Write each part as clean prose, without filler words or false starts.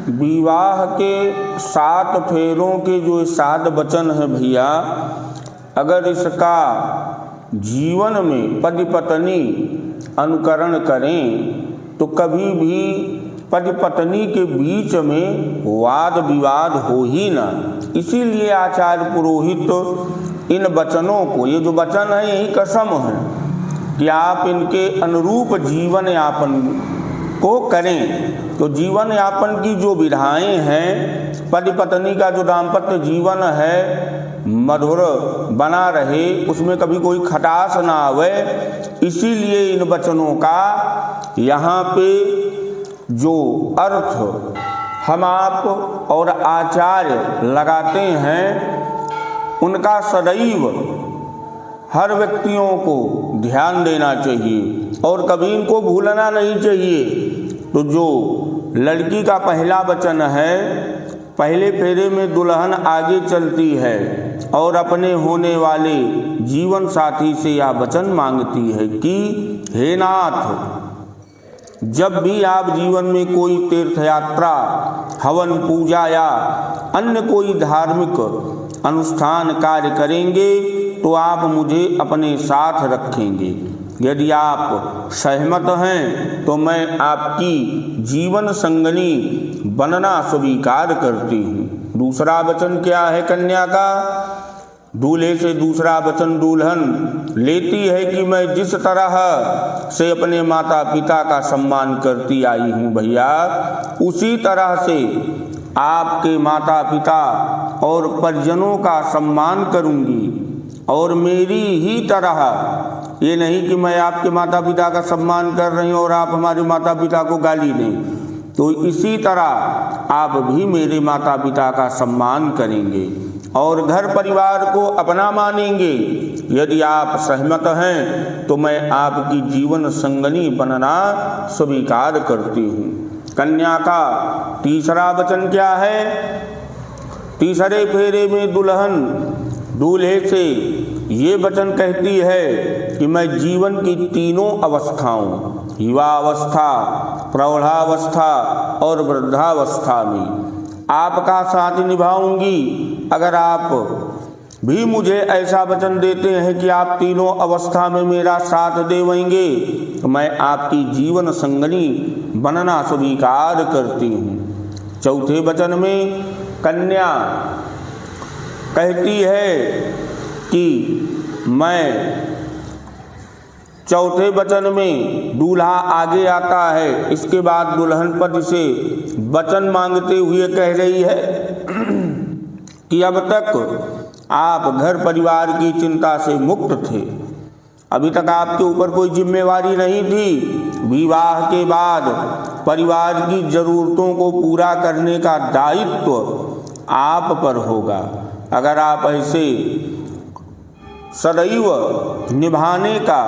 विवाह के 7 फेरों के जो 7 वचन है भैया, अगर इसका जीवन में पति पत्नी अनुकरण करें तो कभी भी पति पत्नी के बीच में वाद विवाद हो ही ना। इसीलिए आचार्य पुरोहित इन वचनों को, ये जो वचन है यही कसम है कि आप इनके अनुरूप जीवन यापन को करें। तो जीवन यापन की जो विधाएं हैं, पति पत्नी का जो दाम्पत्य जीवन है मधुर बना रहे, उसमें कभी कोई खटास ना आवे, इसीलिए इन वचनों का यहाँ पे जो अर्थ हम आप और आचार्य लगाते हैं उनका सदैव हर व्यक्तियों को ध्यान देना चाहिए और कभी इनको भूलना नहीं चाहिए। तो जो लड़की का पहला वचन है, पहले फेरे में दुल्हन आगे चलती है और अपने होने वाले जीवन साथी से यह वचन मांगती है कि हे नाथ, जब भी आप जीवन में कोई तीर्थ यात्रा, हवन पूजा या अन्य कोई धार्मिक अनुष्ठान कार्य करेंगे तो आप मुझे अपने साथ रखेंगे। यदि आप सहमत हैं तो मैं आपकी जीवन संगनी बनना स्वीकार करती हूँ। दूसरा वचन क्या है कन्या का? दूल्हे से दूसरा वचन दुल्हन लेती है कि मैं जिस तरह से अपने माता पिता का सम्मान करती आई हूँ भैया, उसी तरह से आपके माता पिता और परिजनों का सम्मान करूँगी। और मेरी ही तरह, ये नहीं कि मैं आपके माता पिता का सम्मान कर रही हूँ और आप हमारे माता पिता को गाली दें, तो इसी तरह आप भी मेरे माता पिता का सम्मान करेंगे और घर परिवार को अपना मानेंगे। यदि आप सहमत हैं तो मैं आपकी जीवन संगनी बनना स्वीकार करती हूँ। कन्या का तीसरा वचन क्या है? तीसरे फेरे में दुल्हन दूल्हे से ये वचन कहती है कि मैं जीवन की तीनों अवस्थाओं, युवावस्था, प्रौढ़ावस्था और वृद्धावस्था में आपका साथ निभाऊंगी। अगर आप भी मुझे ऐसा वचन देते हैं कि आप तीनों अवस्था में मेरा साथ देवेंगे तो मैं आपकी जीवन संगनी बनना स्वीकार करती हूँ। चौथे वचन में कन्या कहती है कि मैं, चौथे वचन में दूल्हा आगे आता है, इसके बाद दुल्हन पति से वचन मांगते हुए कह रही है कि अब तक आप घर परिवार की चिंता से मुक्त थे, अभी तक आपके ऊपर कोई जिम्मेवारी नहीं थी। विवाह के बाद परिवार की ज़रूरतों को पूरा करने का दायित्व आप पर होगा। अगर आप ऐसे सदैव निभाने का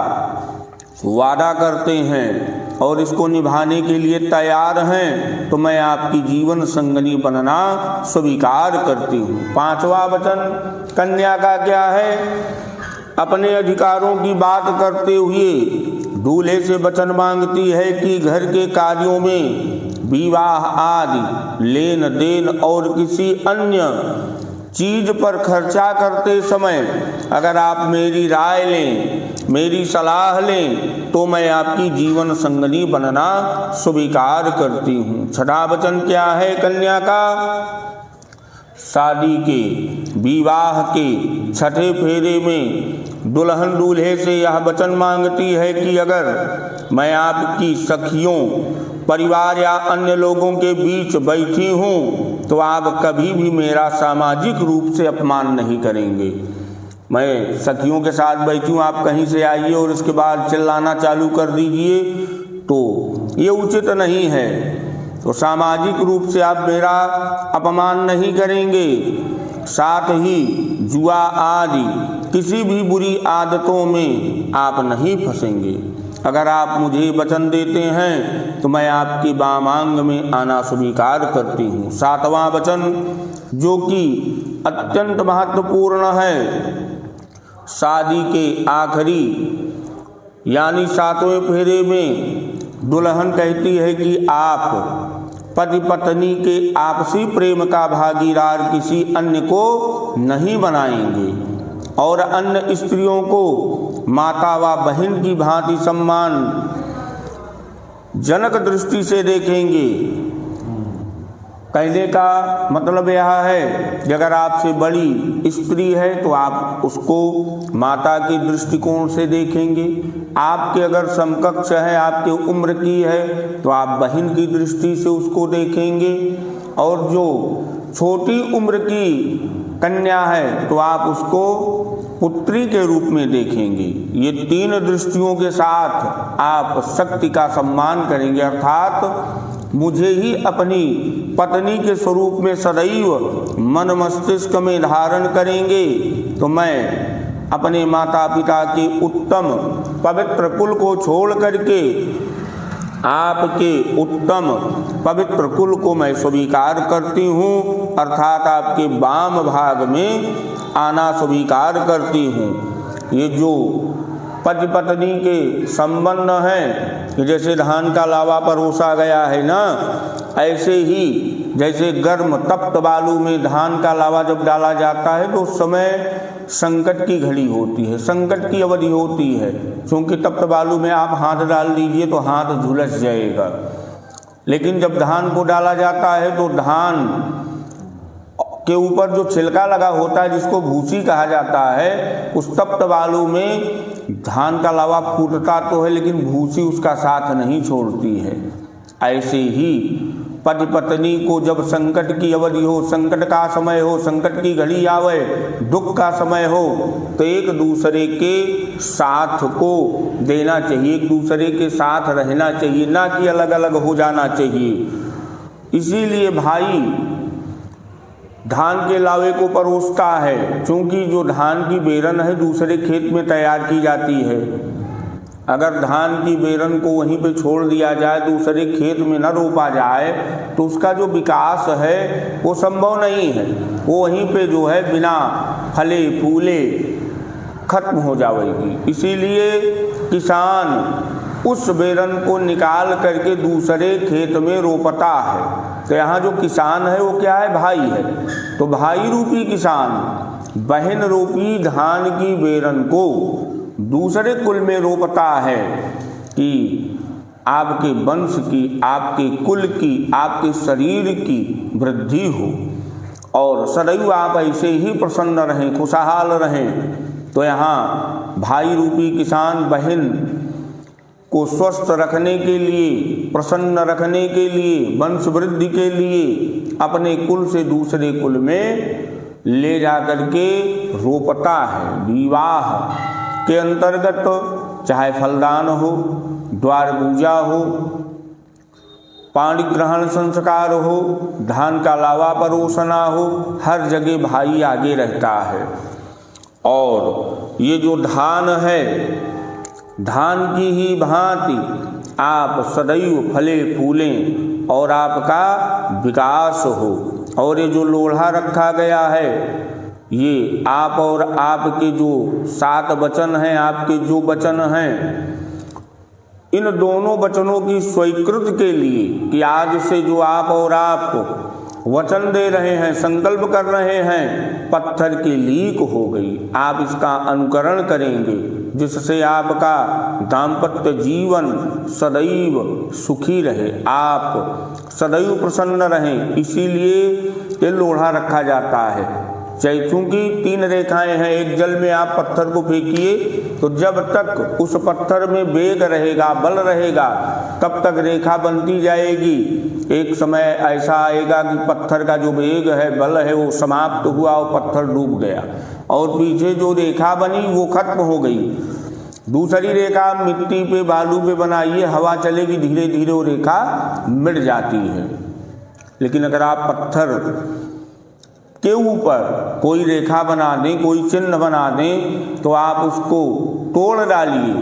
वादा करते हैं और इसको निभाने के लिए तैयार हैं तो मैं आपकी जीवन संगनी बनना स्वीकार करती हूँ। पांचवा वचन कन्या का क्या है? अपने अधिकारों की बात करते हुए दूल्हे से वचन मांगती है कि घर के कार्यों में, विवाह आदि, लेन देन और किसी अन्य चीज पर खर्चा करते समय अगर आप मेरी राय लें, मेरी सलाह लें तो मैं आपकी जीवन संगनी बनना स्वीकार करती हूँ। छठा वचन क्या है कन्या का? शादी के, विवाह के छठे फेरे में दुल्हन दूल्हे से यह वचन मांगती है कि अगर मैं आपकी सखियों, परिवार या अन्य लोगों के बीच बैठी हूँ तो आप कभी भी मेरा सामाजिक रूप से अपमान नहीं करेंगे। मैं सखियों के साथ बैठी हूँ, आप कहीं से आइए और उसके बाद चिल्लाना चालू कर दीजिए तो ये उचित नहीं है। तो सामाजिक रूप से आप मेरा अपमान नहीं करेंगे। साथ ही जुआ आदि किसी भी बुरी आदतों में आप नहीं फंसेंगे। अगर आप मुझे वचन देते हैं तो मैं आपके वामांग में आना स्वीकार करती हूँ। सातवां वचन जो कि अत्यंत महत्वपूर्ण है, शादी के आखिरी यानी सातवें फेरे में दुल्हन कहती है कि आप पति पत्नी के आपसी प्रेम का भागीदार किसी अन्य को नहीं बनाएंगे और अन्य स्त्रियों को माता व बहन की भांति सम्मान जनक दृष्टि से देखेंगे। कहने का मतलब यह है कि अगर आपसे बड़ी स्त्री है तो आप उसको माता के दृष्टिकोण से देखेंगे, आपके अगर समकक्ष है, आपके उम्र की है तो आप बहन की दृष्टि से उसको देखेंगे, और जो छोटी उम्र की कन्या है तो आप उसको पुत्री के रूप में देखेंगे। ये तीन दृष्टियों के साथ आप शक्ति का सम्मान करेंगे, अर्थात मुझे ही अपनी पत्नी के स्वरूप में सदैव मन मस्तिष्क में धारण करेंगे तो मैं अपने माता पिता के उत्तम पवित्र कुल को छोड़ करके आपके उत्तम पवित्र कुल को मैं स्वीकार करती हूँ, अर्थात आपके वाम भाग में आना स्वीकार करती हूँ। ये जो पति पत्नी के संबंध हैं, जैसे धान का लावा परोसा गया है ना, ऐसे ही जैसे गर्म तप्त बालू में धान का लावा जब डाला जाता है तो उस समय संकट की घड़ी होती है, संकट की अवधि होती है, क्योंकि तप्त बालू में आप हाथ डाल दीजिए तो हाथ झुलस जाएगा। लेकिन जब धान को डाला जाता है तो धान के ऊपर जो छिलका लगा होता है जिसको भूसी कहा जाता है, उस तप्त बालू में धान का लावा फूटता तो है लेकिन भूसी उसका साथ नहीं छोड़ती है। ऐसे ही पति पत्नी को जब संकट की अवधि हो, संकट का समय हो, संकट की घड़ी आवे, दुख का समय हो, तो एक दूसरे के साथ को देना चाहिए, एक दूसरे के साथ रहना चाहिए, ना कि अलग अलग हो जाना चाहिए। इसीलिए भाई धान के लावे को परोसता है, क्योंकि जो धान की बेरन है दूसरे खेत में तैयार की जाती है। अगर धान की बेरन को वहीं पे छोड़ दिया जाए, दूसरे खेत में न रोपा जाए, तो उसका जो विकास है वो संभव नहीं है, वो वहीं पे जो है बिना फले फूले खत्म हो जाएगी। इसीलिए किसान उस बेरन को निकाल करके दूसरे खेत में रोपता है। तो यहाँ जो किसान है वो क्या है? भाई है। तो भाई रूपी किसान बहन रूपी धान की बेरन को दूसरे कुल में रोपता है कि आपके वंश की, आपके कुल की, आपके शरीर की वृद्धि हो और सदैव आप ऐसे ही प्रसन्न रहें, खुशहाल रहें। तो यहाँ भाई रूपी किसान बहन को स्वस्थ रखने के लिए, प्रसन्न रखने के लिए, वंश वृद्धि के लिए अपने कुल से दूसरे कुल में ले जा करके रोपता है। विवाह के अंतर्गत चाहे फलदान हो, द्वार पूजा हो, पाणी ग्रहण संस्कार हो, धान का लावा परोसना हो, हर जगह भाई आगे रहता है। और ये जो धान है, धान की ही भांति आप सदैव फले फूलें और आपका विकास हो। और ये जो लोढ़ा रखा गया है, ये आप और आपके जो 7 वचन हैं, आपके जो वचन हैं, इन दोनों वचनों की स्वीकृति के लिए कि आज से जो आप और आप वचन दे रहे हैं, संकल्प कर रहे हैं, पत्थर की लीक हो गई। आप इसका अनुकरण करेंगे, जिससे आपका दाम्पत्य जीवन सदैव सुखी रहे, आप सदैव प्रसन्न रहें। इसीलिए ये लोढ़ा रखा जाता है। चाहे चूंकि 3 रेखाएं हैं, एक जल में आप पत्थर को फेंकिए तो जब तक उस पत्थर में वेग रहेगा, बल रहेगा, तब तक रेखा बनती जाएगी। एक समय ऐसा आएगा कि पत्थर का जो वेग है, बल है, वो समाप्त हुआ और पत्थर डूब गया और पीछे जो रेखा बनी वो खत्म हो गई। दूसरी रेखा मिट्टी पे, बालू पे बनाइए, हवा चलेगी, धीरे धीरे वो रेखा मिट जाती है। लेकिन अगर आप पत्थर के ऊपर कोई रेखा बना दें, कोई चिन्ह बना दें, तो आप उसको तोड़ डालिए,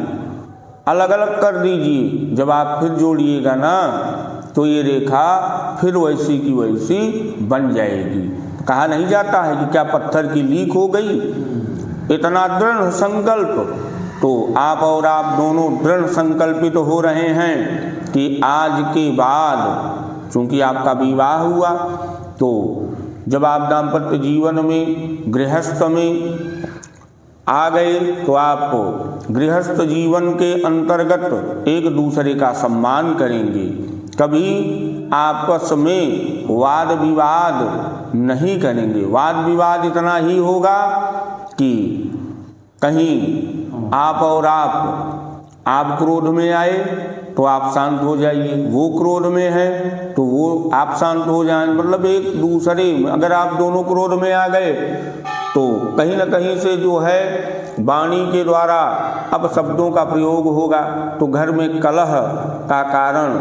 अलग अलग कर दीजिए। जब आप फिर जोड़िएगा ना तो ये रेखा फिर वैसी की वैसी बन जाएगी। कहा नहीं जाता है कि क्या पत्थर की लीक हो गई? इतना दृढ़ संकल्प। तो आप और आप दोनों दृढ़ संकल्पित हो रहे हैं कि आज के बाद चूँकि आपका विवाह हुआ तो जब आप दाम्पत्य जीवन में गृहस्थ में आ गए तो आप गृहस्थ जीवन के अंतर्गत एक दूसरे का सम्मान करेंगे, कभी आपस में वाद विवाद नहीं करेंगे। वाद विवाद इतना ही होगा कि कहीं आप और आप क्रोध में आए तो आप शांत हो जाइए, वो क्रोध में है तो वो आप शांत हो जाएं। मतलब एक दूसरे में अगर आप दोनों क्रोध में आ गए तो कहीं ना कहीं से जो है वाणी के द्वारा अब शब्दों का प्रयोग होगा, तो घर में कलह का कारण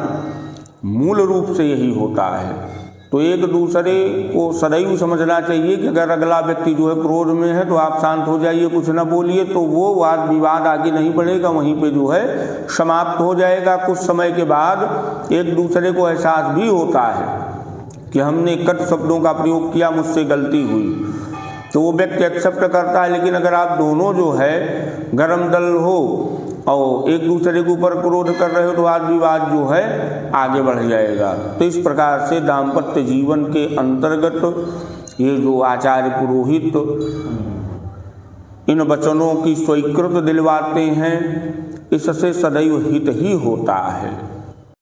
मूल रूप से यही होता है। तो एक दूसरे को सदैव समझना चाहिए कि अगर अगला व्यक्ति जो है क्रोध में है तो आप शांत हो जाइए, कुछ न बोलिए, तो वो वाद विवाद आगे नहीं बढ़ेगा, वहीं पे जो है समाप्त हो जाएगा। कुछ समय के बाद एक दूसरे को एहसास भी होता है कि हमने कट शब्दों का प्रयोग किया, मुझसे गलती हुई, तो वो व्यक्ति एक्सेप्ट करता है। लेकिन अगर आप दोनों जो है गरम दल हो और एक दूसरे के ऊपर क्रोध कर रहे हो तो वाद विवाद जो है आगे बढ़ जाएगा। तो इस प्रकार से दाम्पत्य जीवन के अंतर्गत ये जो आचार्य पुरोहित इन वचनों की स्वीकृत दिलवाते हैं, इससे सदैव हित ही होता है।